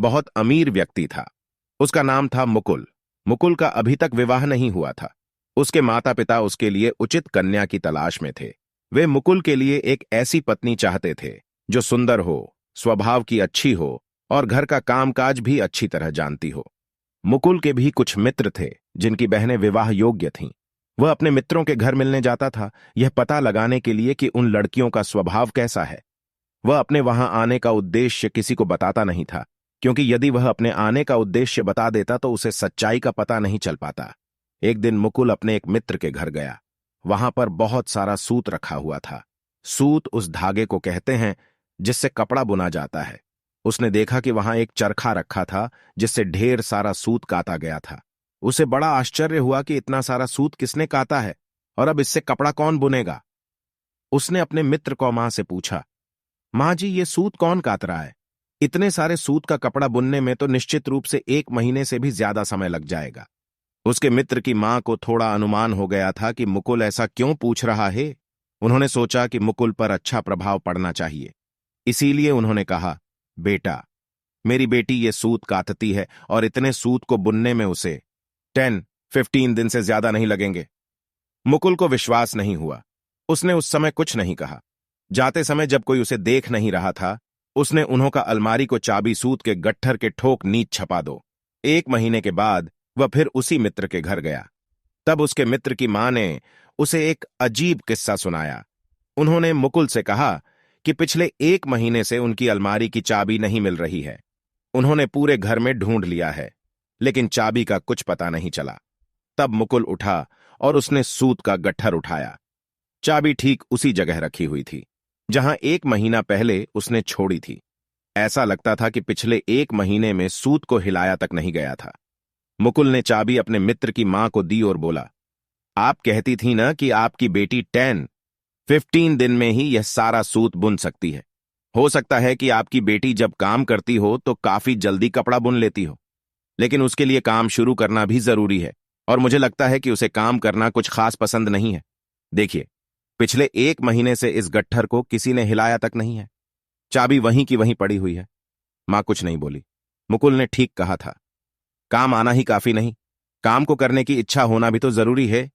बहुत अमीर व्यक्ति था। उसका नाम था मुकुल। मुकुल का अभी तक विवाह नहीं हुआ था। उसके माता पिता उसके लिए उचित कन्या की तलाश में थे। वे मुकुल के लिए एक ऐसी पत्नी चाहते थे जो सुंदर हो, स्वभाव की अच्छी हो और घर का कामकाज भी अच्छी तरह जानती हो। मुकुल के भी कुछ मित्र थे जिनकी बहनें विवाह योग्य थीं। वह अपने मित्रों के घर मिलने जाता था, यह पता लगाने के लिए कि उन लड़कियों का स्वभाव कैसा है। वह अपने वहां आने का उद्देश्य किसी को बताता नहीं था, क्योंकि यदि वह अपने आने का उद्देश्य बता देता तो उसे सच्चाई का पता नहीं चल पाता। एक दिन मुकुल अपने एक मित्र के घर गया। वहां पर बहुत सारा सूत रखा हुआ था। सूत उस धागे को कहते हैं जिससे कपड़ा बुना जाता है। उसने देखा कि वहां एक चरखा रखा था जिससे ढेर सारा सूत काता गया था। उसे बड़ा आश्चर्य हुआ कि इतना सारा सूत किसने काता है और अब इससे कपड़ा कौन बुनेगा। उसने अपने मित्र कौमां से पूछा, मां जी, ये सूत कौन कात रहा है? इतने सारे सूत का कपड़ा बुनने में तो निश्चित रूप से 1 महीने से भी ज्यादा समय लग जाएगा। उसके मित्र की मां को थोड़ा अनुमान हो गया था कि मुकुल ऐसा क्यों पूछ रहा है। उन्होंने सोचा कि मुकुल पर अच्छा प्रभाव पड़ना चाहिए, इसीलिए उन्होंने कहा, बेटा, मेरी बेटी ये सूत कातती है और इतने सूत को बुनने में उसे 10-15 दिन से ज्यादा नहीं लगेंगे। मुकुल को विश्वास नहीं हुआ। उसने उस समय कुछ नहीं कहा। जाते समय जब कोई उसे देख नहीं रहा था, उसने उन्हों का अलमारी को चाबी सूत के गट्ठर के ठोक नीच छपा दो। 1 महीने के बाद वह फिर उसी मित्र के घर गया। तब उसके मित्र की मां ने उसे एक अजीब किस्सा सुनाया। उन्होंने मुकुल से कहा कि पिछले 1 महीने से उनकी अलमारी की चाबी नहीं मिल रही है। उन्होंने पूरे घर में ढूंढ लिया है, लेकिन चाबी का कुछ पता नहीं चला। तब मुकुल उठा और उसने सूत का गट्ठर उठाया। चाबी ठीक उसी जगह रखी हुई थी जहां 1 महीना पहले उसने छोड़ी थी। ऐसा लगता था कि पिछले 1 महीने में सूत को हिलाया तक नहीं गया था। मुकुल ने चाबी अपने मित्र की मां को दी और बोला, आप कहती थी ना कि आपकी बेटी 10-15 दिन में ही यह सारा सूत बुन सकती है। हो सकता है कि आपकी बेटी जब काम करती हो तो काफी जल्दी कपड़ा बुन लेती हो, लेकिन उसके लिए काम शुरू करना भी जरूरी है और मुझे लगता है कि उसे काम करना कुछ खास पसंद नहीं है। देखिए, पिछले 1 महीने से इस गट्ठर को किसी ने हिलाया तक नहीं है। चाबी वहीं की वहीं पड़ी हुई है। मां कुछ नहीं बोली। मुकुल ने ठीक कहा था, काम आना ही काफी नहीं, काम को करने की इच्छा होना भी तो जरूरी है।